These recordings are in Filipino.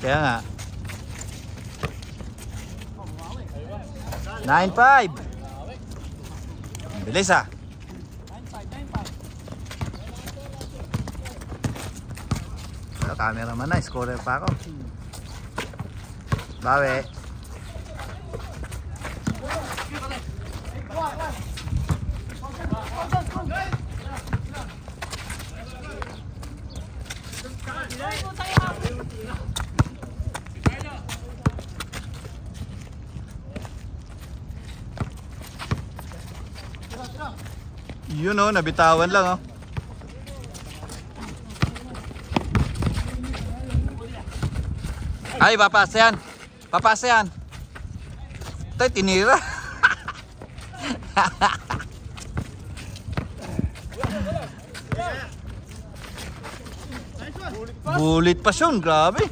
Kaya nga. 9-5. Bilis ah. Pero cameraman na, scorer pa ako. Bawi. Yun o, nabitawan lang o. Ay, papasa yan. Papasa yan. Ito, tinira. Bulit pa siya, grabe.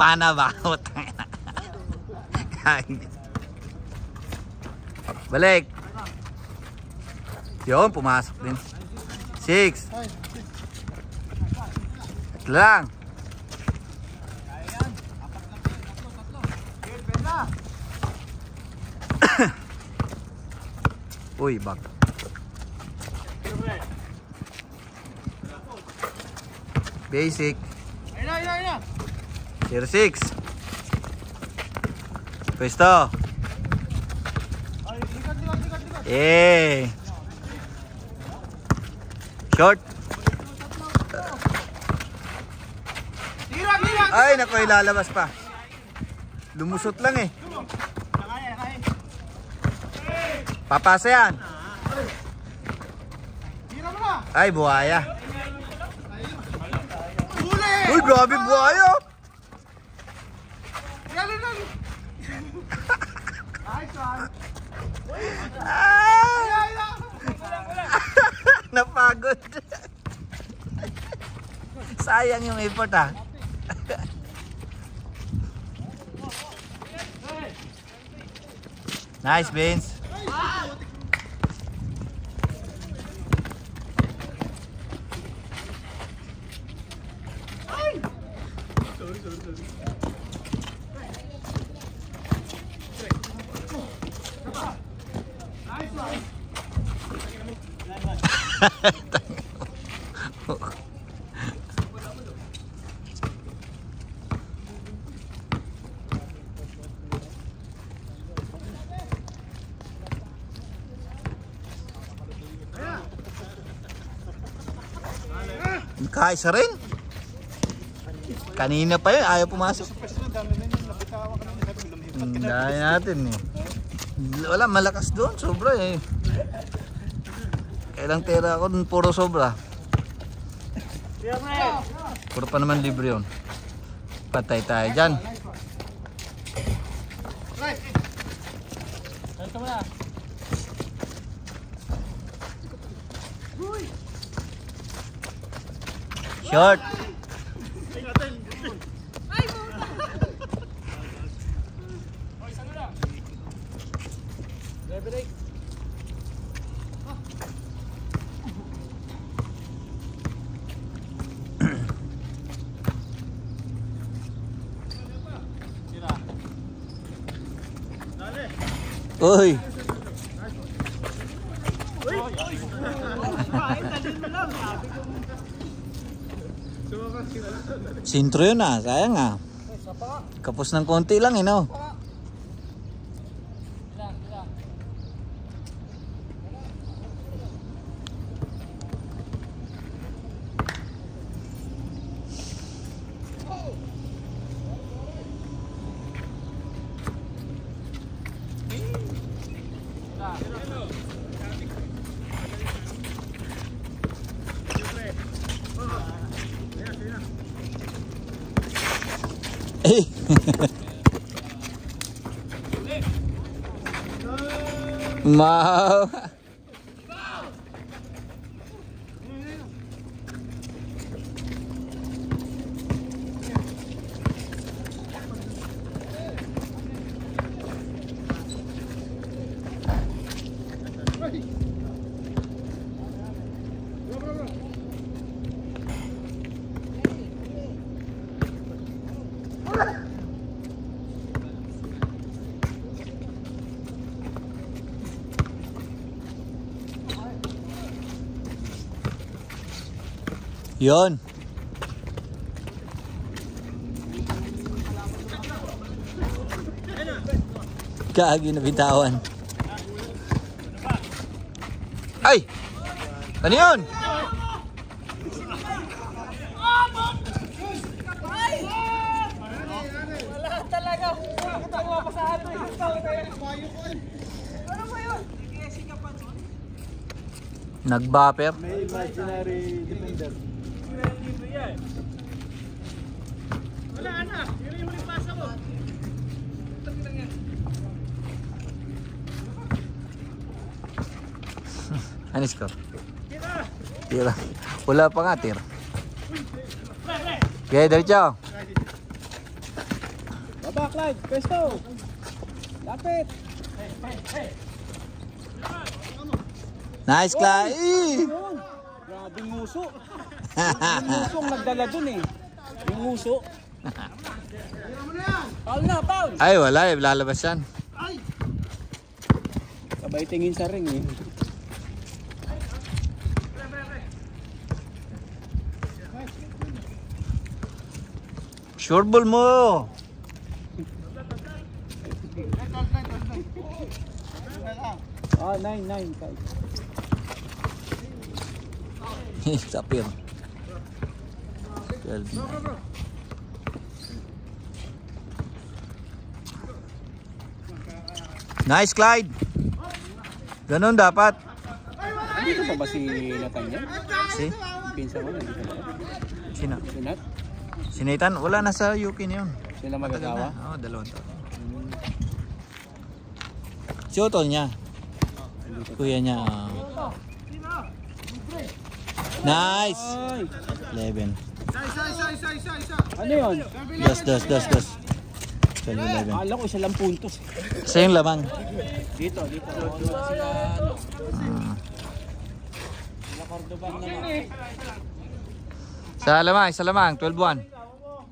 Panabawot. Balik. Yun, pumasok din. 6. Ito lang. Uy, bak. Basic. 06. Pwesto. Short. Ay, naku, ilalabas pa. Lumusot lang eh. Papasa yan. Ay, buhaya. Uy, grabe buhaya. Napagod. Sayang yung effort ah. Nice, Vince. Kaisa rin. Kanina pa yun, ayaw pumasok. Dahil natin eh. Wala, malakas doon, sobra eh. Kailang tera ako dun, puro sobra. Puro pa naman libre yun. Patay tayo dyan. Short. Uy. Sintro yun ah, sayang ah. Kapos ng konti lang eh no. Mau. Yun. Kagi na bitawan. Ay! Ano yun? Wala talaga. Nakatawa pa sa ato. Ano ba yun? Nag-buffer. May imaginary defender. Wala anak. Yun yung huling pasa mo. Ano score? Tira. Wala pa nga, tira. Okay, diretso. Baba, Clyde. Pesto. Lapit. Nice, Clyde. Grabe yung nguso. Yung nguso ang nagdala dun eh. Yung nguso. Paul na, Paul. Ay, wala eh. Lalabas yan. Sabay tingin sa ring eh. Sure ball mo. Ah, 9. Sapir. 12. Nice, Clyde. Ganun dapat. Dito pa ba si Natanya? Si? Pinsa mo, nandito ba? Sino? Si Nat? Si Nathan, wala na sa UK na yun. Sila mag-asawa? Oo, 2 taon. Si Otol niya. Kuya niya. Nice! 11. Ano yun? Dos. 12-11. Akala ko isa lang puntos. Sa yung lamang. Dito. Sila Cordoban naman. Sa lamang, 12-1.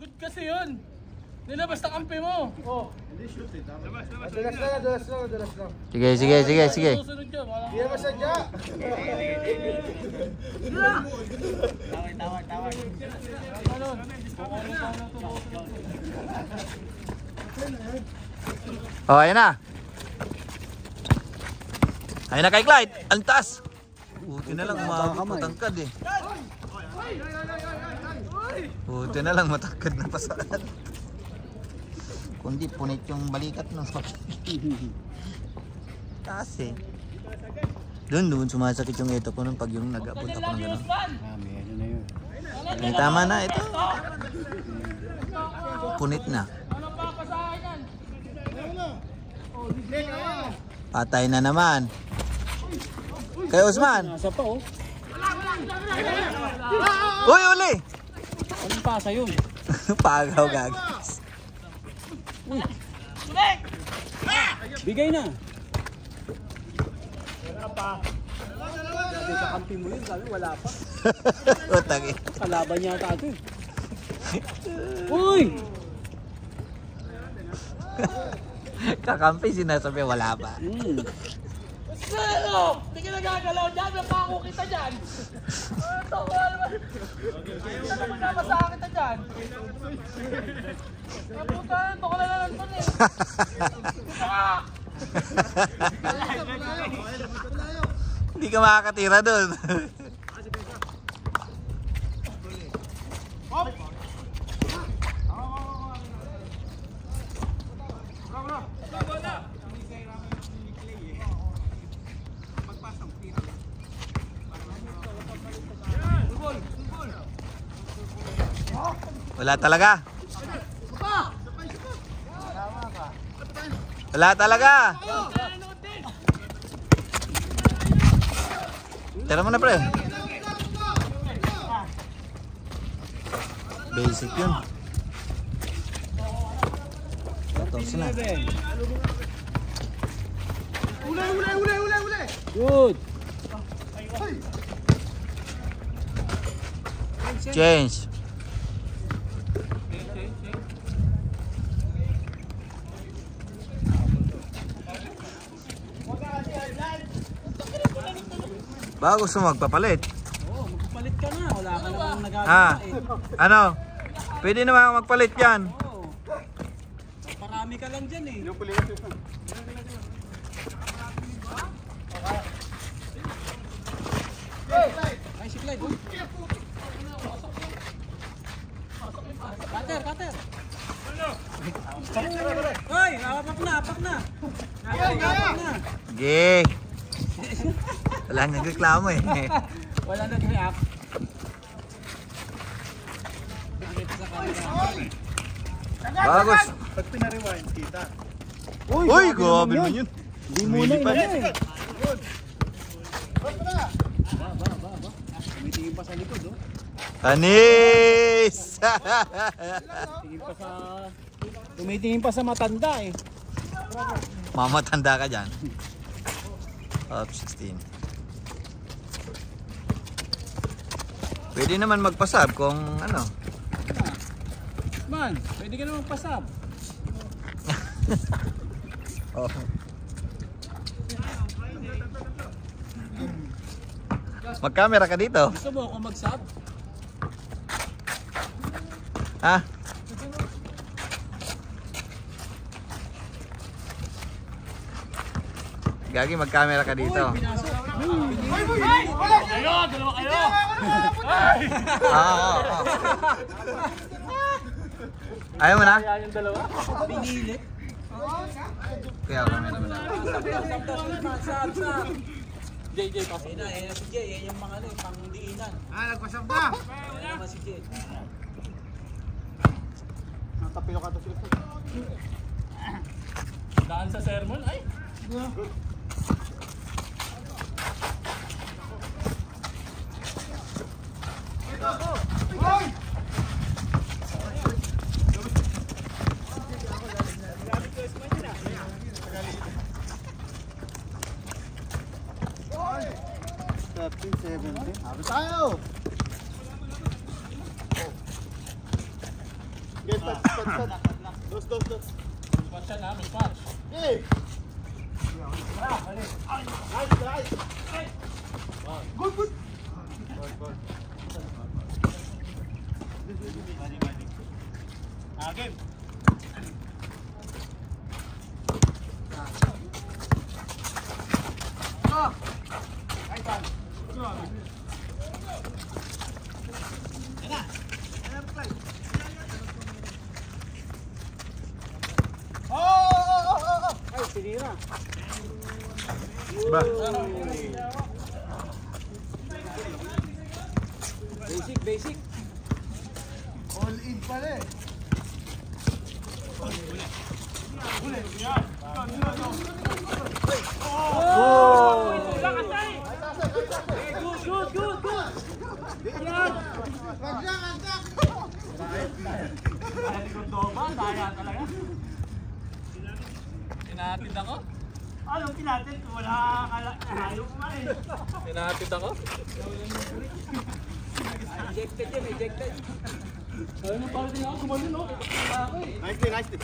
Good kasi yun. Nilabas na kampi mo. Oh. Dulas lang. Sige. Susunod yun. Hindi naman sadya. Tawag. Oh, ayan na. Ayan na kay Clyde. Antas. Buti na lang matangkad eh. Buti na lang matangkad na pasaan. Kundi punit yung balikat ng kasi doon sumasakit yung ito ko nung pag yung nag-apunta ko ng gano'n. Meron na yun. May tama na ito. Punit na. Patay na naman. Kay Usman. Nasa pa oh. Uy, uli! Anong pasa yun? Pagaw gagis. Bigay na. Sabi sa kampi mo yun, sabi wala pa. Utang eh. Kalaban yata ito. Uy! Kakampi sinasabi wala pa. Sino? Hindi ka nagagalaw dyan, may pako kita dyan. Ito, wala naman. Ito naman namasaka kita dyan. Kaputa, ito ka na lang ito eh. Hindi ka makakatira doon. Wala talaga. Wala talaga. Tira mo na pre. Basic yun. Tapos na. Uli. Good. Change. Bago gusto magpapalit. Oo, magpapalit Palit ka na. Wala ka namang nagagawa Ah, eh. ano? Pwede naman magpalit yan. Oo. Parami ka lang dyan eh. Yung pulikas yun. Ay, si Clyde. Oh. Cutter, cutter. Hoy, apak na, apak na. Apak na. Sige. Wala nang reklamo eh. Wala nag-react. Nakita sa camera. Bagus. Pag pinarewind, kita. Uy, grabe naman yun. Hindi muna eh. Tumitingin pa sa likod, oh. Anis! Tumitingin pa sa matanda eh. Mamatanda ka dyan. Top 16. Pwede naman magpasab kung ano. Man, pwede ka naman pasab. Oh. Mag-camera ka dito. Gusto mo ako mag-sub? Ha? Gagi, mag-camera ka dito. Pinasok. Kayo! Dalawa kayo! Ayaw mo na? Yung dalawa? Pinili. Kaya camera mo na. Sub, sub. JJ kasi na, si Jay, yan yung mga ano, pangdiinan. Nagpasap na! Wala naman si Jay. Natapilo ka to sila. Daan sa sermon, ay. Abi tayo! Guys, pat. Dos. Match siya na, may match. Hey! Good. Game. Ay, sinira. Ba? Basic. All in pala eh. Oh! Good. Tinatid ako? Anong kinatid? Wala ayaw ko man eh. Tinatid ako? Ejected yan, ejected. Ayun na parang din ako, gumano no? Ako eh. Nice.